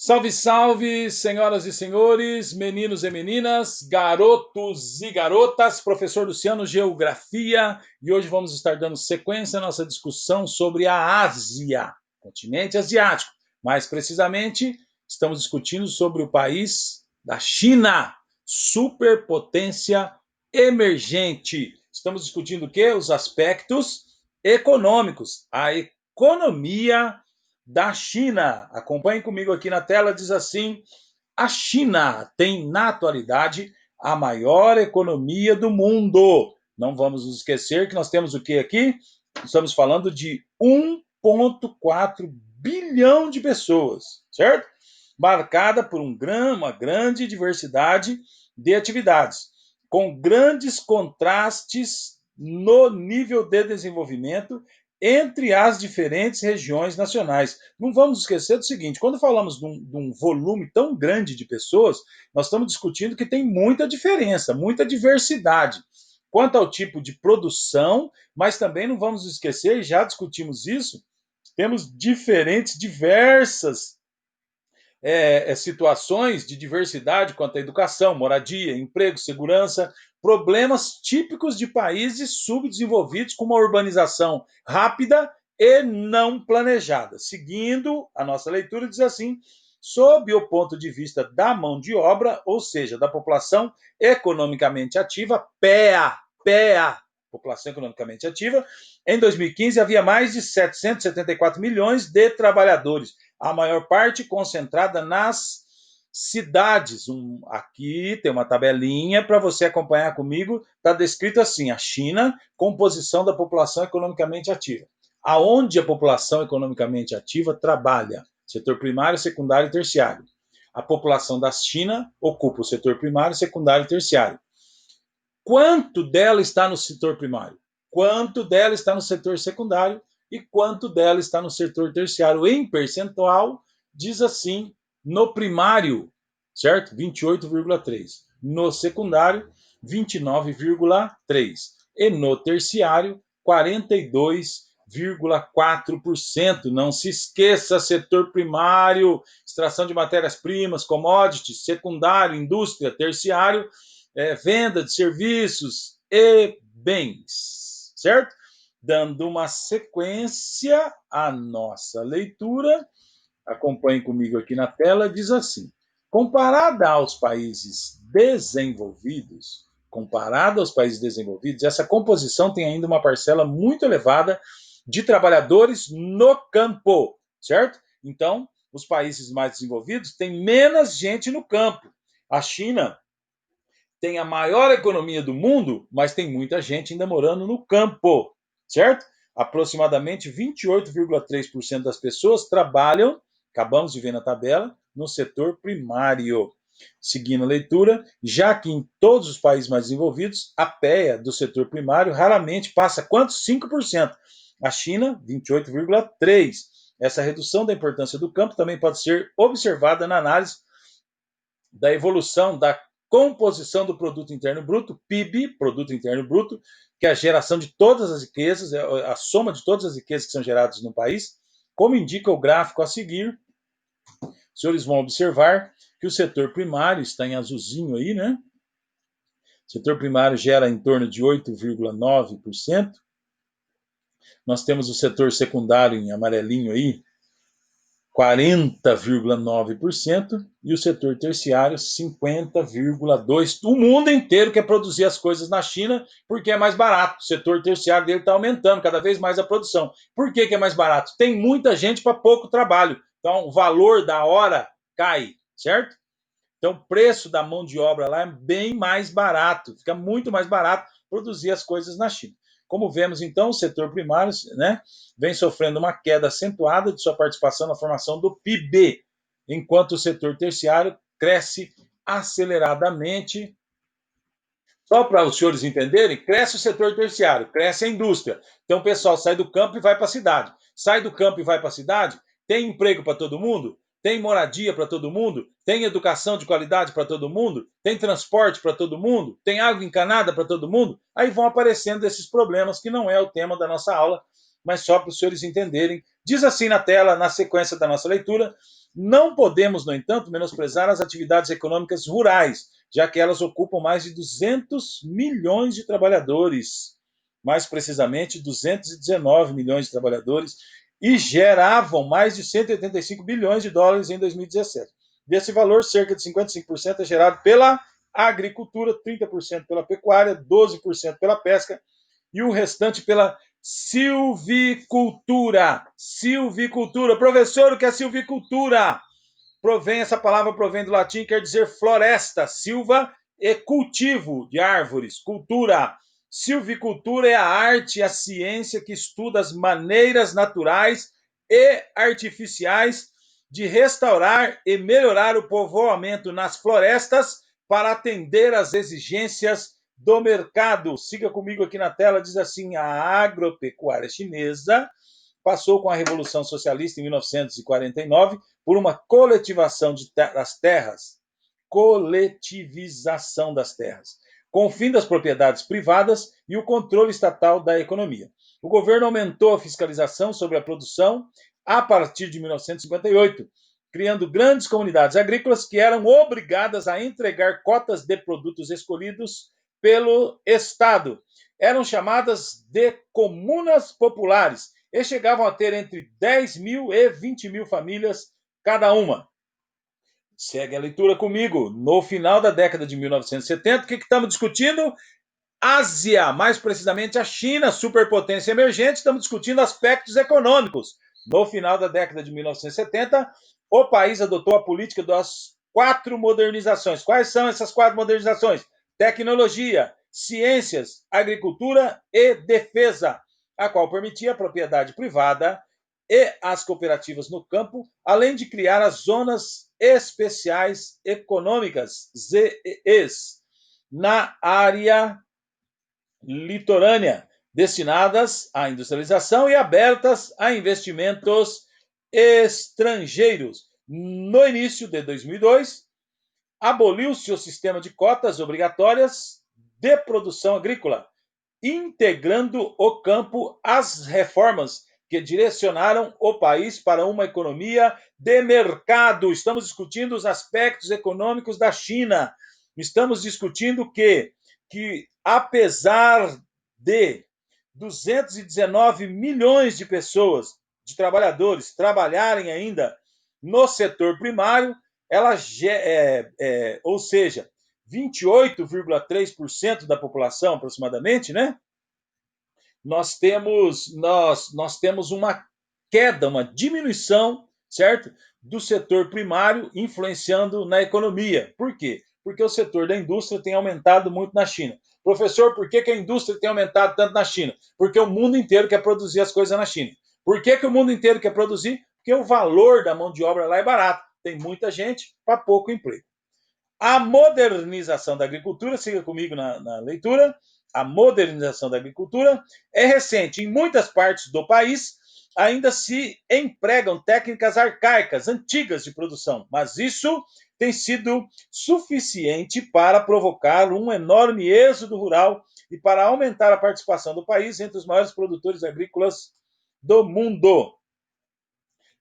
Salve, salve, senhoras e senhores, meninos e meninas, garotos e garotas, professor Luciano, Geografia, e hoje vamos estar dando sequência à nossa discussão sobre a Ásia, continente asiático. Mais precisamente, estamos discutindo sobre o país da China, superpotência emergente. Estamos discutindo o quê? Os aspectos econômicos, a economia da China. Acompanhe comigo aqui na tela, diz assim: a China tem, na atualidade, a maior economia do mundo. Não vamos nos esquecer que nós temos o que aqui? Estamos falando de 1,4 bilhão de pessoas, certo? Marcada por uma grande diversidade de atividades, com grandes contrastes no nível de desenvolvimento entre as diferentes regiões nacionais. Não vamos esquecer do seguinte: quando falamos de um volume tão grande de pessoas, nós estamos discutindo que tem muita diferença, muita diversidade quanto ao tipo de produção, mas também não vamos esquecer, e já discutimos isso, temos diversas situações de diversidade quanto à educação, moradia, emprego, segurança, problemas típicos de países subdesenvolvidos com uma urbanização rápida e não planejada. Seguindo a nossa leitura, diz assim: sob o ponto de vista da mão de obra, ou seja, da população economicamente ativa, PEA, população economicamente ativa, em 2015 havia mais de 774 milhões de trabalhadores, a maior parte concentrada nas cidades. Aqui tem uma tabelinha para você acompanhar comigo. Está descrito assim: a China, composição da população economicamente ativa. Aonde a população economicamente ativa trabalha? Setor primário, secundário e terciário. A população da China ocupa o setor primário, secundário e terciário. Quanto dela está no setor primário? Quanto dela está no setor secundário? E quanto dela está no setor terciário? Em percentual, diz assim: no primário, certo? 28,3%. No secundário, 29,3%. E no terciário, 42,4%. Não se esqueça: setor primário, extração de matérias-primas, commodities; secundário, indústria; terciário, venda de serviços e bens, certo? Dando uma sequência à nossa leitura, acompanhe comigo aqui na tela, diz assim: comparada aos países desenvolvidos, essa composição tem ainda uma parcela muito elevada de trabalhadores no campo, certo? Então, os países mais desenvolvidos têm menos gente no campo. A China tem a maior economia do mundo, mas tem muita gente ainda morando no campo, certo? Aproximadamente 28,3% das pessoas trabalham, acabamos de ver na tabela, no setor primário. Seguindo a leitura, já que em todos os países mais desenvolvidos, a PEA do setor primário raramente passa quantos? 5%. A China, 28,3%. Essa redução da importância do campo também pode ser observada na análise da evolução da composição do Produto Interno Bruto, PIB, Produto Interno Bruto, que é a geração de todas as riquezas, a soma de todas as riquezas que são geradas no país, como indica o gráfico a seguir. Os senhores vão observar que o setor primário está em azulzinho aí, né? O setor primário gera em torno de 8,9%. Nós temos o setor secundário em amarelinho aí, 40,9%, e o setor terciário 50,2%. O mundo inteiro quer produzir as coisas na China porque é mais barato. O setor terciário dele está aumentando cada vez mais a produção. Por que é mais barato? Tem muita gente para pouco trabalho. Então, o valor da hora cai, certo? Então, o preço da mão de obra lá é bem mais barato. Fica muito mais barato produzir as coisas na China. Como vemos, então, o setor primário, né, vem sofrendo uma queda acentuada de sua participação na formação do PIB, enquanto o setor terciário cresce aceleradamente. Só para os senhores entenderem, cresce o setor terciário, cresce a indústria. Então o pessoal sai do campo e vai para a cidade. Sai do campo e vai para a cidade, tem emprego para todo mundo? Tem moradia para todo mundo? Tem educação de qualidade para todo mundo? Tem transporte para todo mundo? Tem água encanada para todo mundo? Aí vão aparecendo esses problemas que não é o tema da nossa aula, mas só para os senhores entenderem Diz assim na tela, na sequência da nossa leitura: não podemos, no entanto, menosprezar as atividades econômicas rurais, já que elas ocupam mais de 200 milhões de trabalhadores, mais precisamente 219 milhões de trabalhadores, e geravam mais de 185 bilhões de dólares em 2017. Desse valor, cerca de 55% é gerado pela agricultura, 30% pela pecuária, 12% pela pesca e o restante pela silvicultura. Silvicultura. Professor, o que é silvicultura? Essa palavra provém do latim, quer dizer floresta, silva e cultivo de árvores, cultura. Silvicultura é a arte e a ciência que estuda as maneiras naturais e artificiais de restaurar e melhorar o povoamento nas florestas para atender às exigências do mercado. Siga comigo aqui na tela, diz assim: a agropecuária chinesa passou com a Revolução Socialista em 1949 por uma coletivação das terras, coletivização das terras, com o fim das propriedades privadas e o controle estatal da economia. O governo aumentou a fiscalização sobre a produção a partir de 1958, criando grandes comunidades agrícolas que eram obrigadas a entregar cotas de produtos escolhidos pelo Estado. Eram chamadas de comunas populares e chegavam a ter entre 10 mil e 20 mil famílias cada uma. Segue a leitura comigo. No final da década de 1970, o que estamos discutindo? Ásia, mais precisamente a China, superpotência emergente, estamos discutindo aspectos econômicos. No final da década de 1970, o país adotou a política das 4 modernizações. Quais são essas 4 modernizações? Tecnologia, ciências, agricultura e defesa, a qual permitia a propriedade privada e as cooperativas no campo, além de criar as zonas especiais econômicas, ZEEs, na área litorânea, destinadas à industrialização e abertas a investimentos estrangeiros. No início de 2002, aboliu-se o sistema de cotas obrigatórias de produção agrícola, integrando o campo às reformas que direcionaram o país para uma economia de mercado. Estamos discutindo os aspectos econômicos da China. Estamos discutindo que apesar de 219 milhões de pessoas, de trabalhadores, trabalharem ainda no setor primário, ou seja, 28,3% da população aproximadamente, né? Nós temos uma queda, uma diminuição, certo? Do setor primário influenciando na economia. Por quê? Porque o setor da indústria tem aumentado muito na China. Professor, por que a indústria tem aumentado tanto na China? Porque o mundo inteiro quer produzir as coisas na China. Por que o mundo inteiro quer produzir? Porque o valor da mão de obra lá é barato. Tem muita gente para pouco emprego. A modernização da agricultura, siga comigo na leitura, a modernização da agricultura é recente. Em muitas partes do país, ainda se empregam técnicas arcaicas, antigas de produção, mas isso tem sido suficiente para provocar um enorme êxodo rural e para aumentar a participação do país entre os maiores produtores agrícolas do mundo.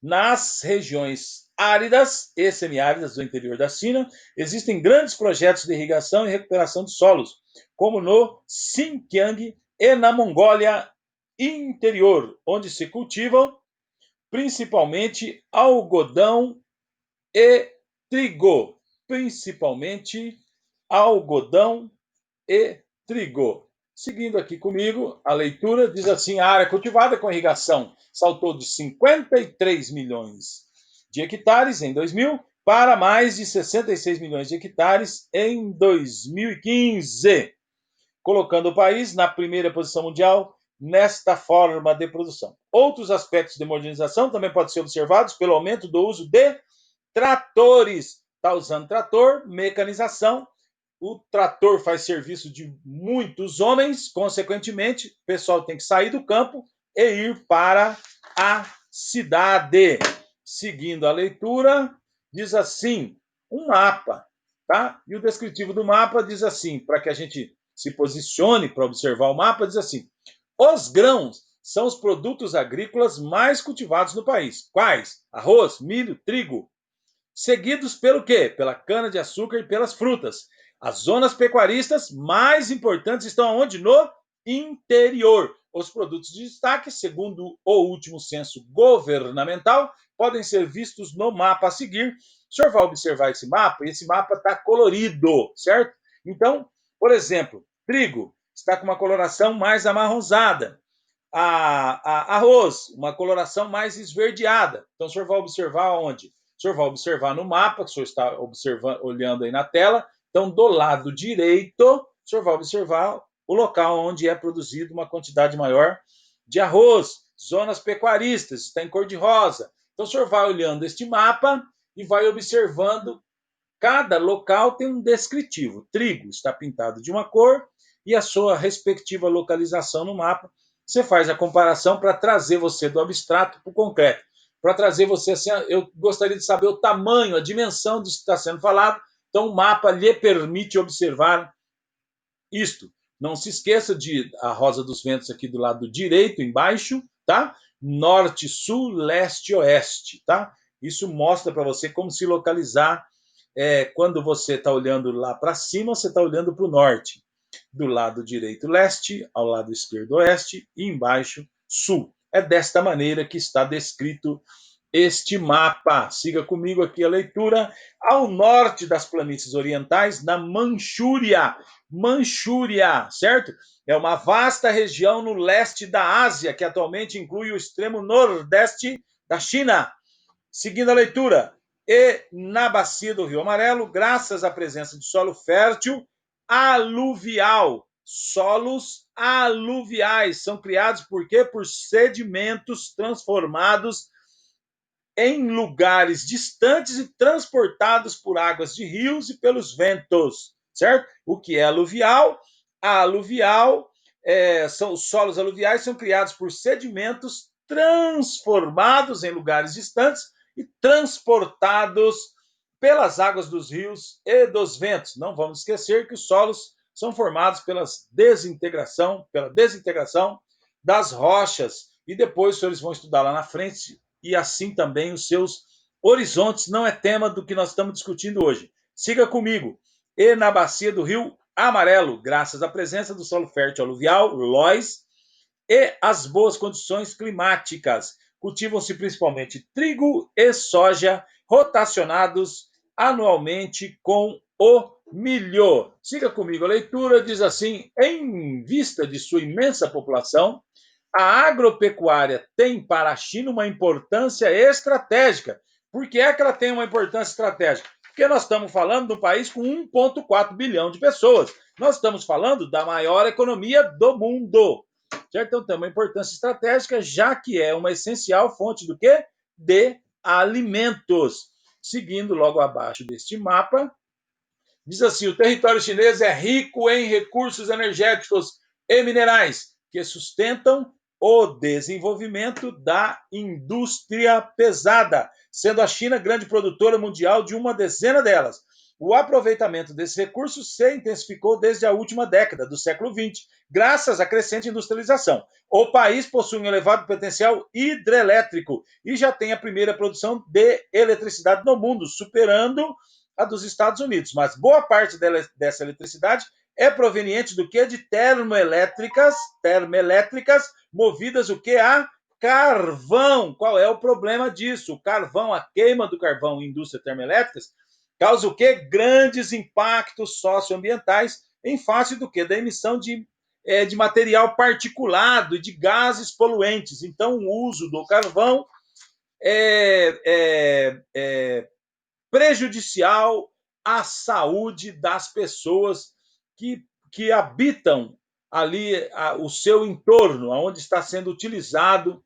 Nas regiões áridas e semiáridas do interior da China, existem grandes projetos de irrigação e recuperação de solos, como no Xinjiang e na Mongólia interior, onde se cultivam principalmente algodão e trigo. Principalmente algodão e trigo. Seguindo aqui comigo, a leitura diz assim: a área cultivada com irrigação saltou de 53 milhões de hectares em 2000 para mais de 66 milhões de hectares em 2015, colocando o país na primeira posição mundial nesta forma de produção. Outros aspectos de modernização também podem ser observados pelo aumento do uso de tratores. Está usando trator, mecanização. O trator faz serviço de muitos homens, consequentemente, o pessoal tem que sair do campo e ir para a cidade. Seguindo a leitura, diz assim: um mapa, tá? E o descritivo do mapa diz assim, para que a gente se posicione para observar o mapa, diz assim: os grãos são os produtos agrícolas mais cultivados no país. Quais? Arroz, milho, trigo. Seguidos pelo quê? Pela cana-de-açúcar e pelas frutas. As zonas pecuaristas mais importantes estão onde? No interior. Os produtos de destaque, segundo o último censo governamental, podem ser vistos no mapa a seguir. O senhor vai observar esse mapa, e esse mapa está colorido, certo? Então, por exemplo, trigo está com uma coloração mais amarronzada. Arroz, uma coloração mais esverdeada. Então, o senhor vai observar onde? O senhor vai observar no mapa, que o senhor está observando, olhando aí na tela. Então, do lado direito, o senhor vai observar o local onde é produzido uma quantidade maior de arroz. Zonas pecuaristas, está em cor de rosa. Então, o senhor vai olhando este mapa e vai observando. Cada local tem um descritivo. Trigo está pintado de uma cor e a sua respectiva localização no mapa. Você faz a comparação para trazer você do abstrato para o concreto. Para trazer você assim, eu gostaria de saber o tamanho, a dimensão disso que está sendo falado. Então, o mapa lhe permite observar isto. Não se esqueça de a Rosa dos Ventos aqui do lado direito, embaixo, tá? Norte, sul, leste, oeste, tá? Isso mostra para você como se localizar. Quando você está olhando lá para cima, você está olhando para o norte. Do lado direito, leste, ao lado esquerdo, oeste, e embaixo, sul. É desta maneira que está descrito este mapa. Siga comigo aqui a leitura. Ao norte das planícies orientais, na Manchúria. Manchúria, certo? É uma vasta região no leste da Ásia, que atualmente inclui o extremo nordeste da China. Seguindo a leitura. E na bacia do Rio Amarelo, graças à presença de solo fértil aluvial. Solos aluviais são criados por quê? Por sedimentos transformados em lugares distantes e transportados por águas de rios e pelos ventos, certo? O que é aluvial? A aluvial são os solos aluviais são criados por sedimentos transformados em lugares distantes e transportados pelas águas dos rios e dos ventos. Não vamos esquecer que os solos são formados pela desintegração das rochas. E depois os senhores vão estudar lá na frente, e assim também os seus horizontes. Não é tema do que nós estamos discutindo hoje. Siga comigo. E na bacia do Rio Amarelo, graças à presença do solo fértil aluvial, LOIS, e as boas condições climáticas. Cultivam-se principalmente trigo e soja, rotacionados anualmente com o milho. Siga comigo a leitura, diz assim: em vista de sua imensa população, a agropecuária tem para a China uma importância estratégica. Por que é que ela tem uma importância estratégica? Porque nós estamos falando de um país com 1,4 bilhão de pessoas. Nós estamos falando da maior economia do mundo. Certo? Então tem uma importância estratégica, já que é uma essencial fonte do quê? De alimentos. Seguindo logo abaixo deste mapa, diz assim: o território chinês é rico em recursos energéticos e minerais que sustentam o desenvolvimento da indústria pesada, sendo a China grande produtora mundial de uma dezena delas. O aproveitamento desses recursos se intensificou desde a última década do século XX, graças à crescente industrialização. O país possui um elevado potencial hidrelétrico e já tem a primeira produção de eletricidade no mundo, superando a dos Estados Unidos. Mas boa parte dessa eletricidade é proveniente do que? De termoelétricas movidas o que? A carvão. Qual é o problema disso? O carvão, a queima do carvão em indústrias termoelétricas causa o que? Grandes impactos socioambientais em face do que? Da emissão de material particulado e de gases poluentes. Então, o uso do carvão é prejudicial à saúde das pessoas que habitam ali o seu entorno, onde está sendo utilizado,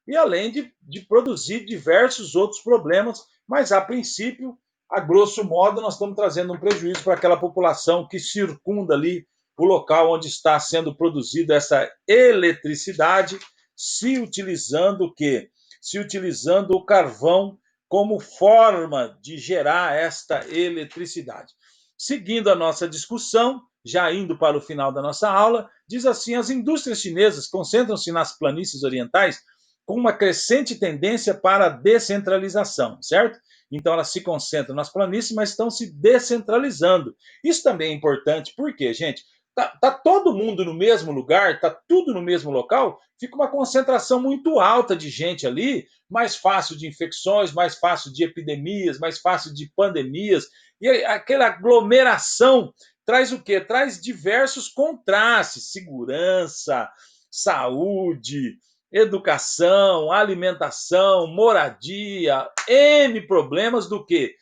e além de produzir diversos outros problemas, mas a princípio, a grosso modo, nós estamos trazendo um prejuízo para aquela população que circunda ali o local onde está sendo produzida essa eletricidade, se utilizando o quê? Se utilizando o carvão como forma de gerar esta eletricidade. Seguindo a nossa discussão, já indo para o final da nossa aula, diz assim: as indústrias chinesas concentram-se nas planícies orientais com uma crescente tendência para a descentralização, certo? Então elas se concentram nas planícies, mas estão se descentralizando. Isso também é importante, porque, gente, tá todo mundo no mesmo lugar, tá tudo no mesmo local, fica uma concentração muito alta de gente ali, mais fácil de infecções, mais fácil de epidemias, mais fácil de pandemias, e aquela aglomeração traz o quê? Traz diversos contrastes: segurança, saúde, educação, alimentação, moradia, N problemas do quê?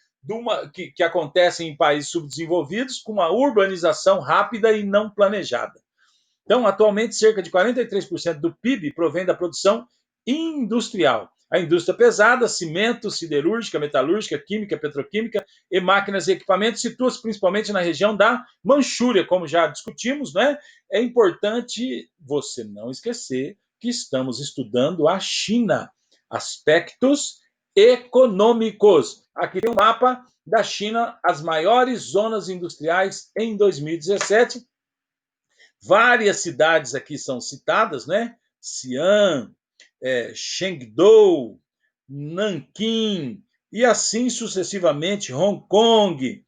Que acontecem em países subdesenvolvidos com uma urbanização rápida e não planejada. Então, atualmente, cerca de 43% do PIB provém da produção industrial. A indústria pesada, cimento, siderúrgica, metalúrgica, química, petroquímica e máquinas e equipamentos situa-se principalmente na região da Manchúria, como já discutimos, né? É importante você não esquecer que estamos estudando a China, aspectos econômicos. Aqui tem um mapa da China, as maiores zonas industriais em 2017. Várias cidades aqui são citadas, né? Xi'an, Chengdu, Nanquim, e assim sucessivamente, Hong Kong,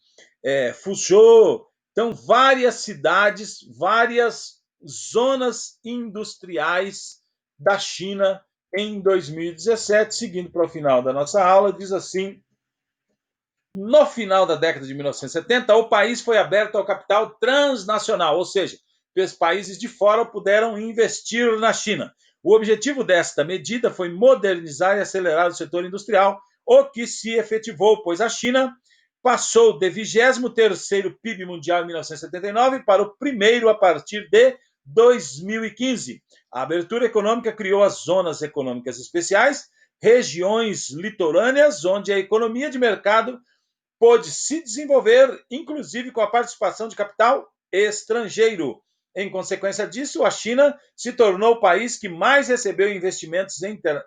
Fuzhou. Então, várias cidades, várias zonas industriais da China em 2017. Seguindo para o final da nossa aula, diz assim: no final da década de 1970, o país foi aberto ao capital transnacional, ou seja, os países de fora puderam investir na China. O objetivo desta medida foi modernizar e acelerar o setor industrial, o que se efetivou, pois a China passou de 23º PIB mundial em 1979 para o primeiro a partir de 2015. A abertura econômica criou as zonas econômicas especiais, regiões litorâneas, onde a economia de mercado pôde se desenvolver, inclusive com a participação de capital estrangeiro. Em consequência disso, a China se tornou o país que mais recebeu investimentos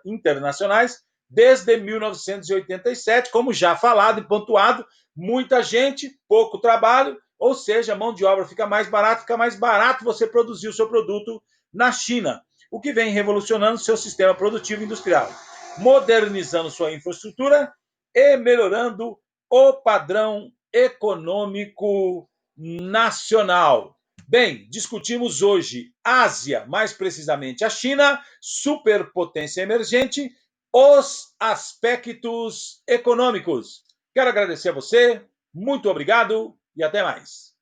internacionais desde 1987, como já falado e pontuado, muita gente, pouco trabalho, ou seja, a mão de obra fica mais barato você produzir o seu produto na China, o que vem revolucionando seu sistema produtivo industrial, modernizando sua infraestrutura e melhorando o padrão econômico nacional. Bem, discutimos hoje Ásia, mais precisamente a China, superpotência emergente, os aspectos econômicos. Quero agradecer a você, muito obrigado e até mais.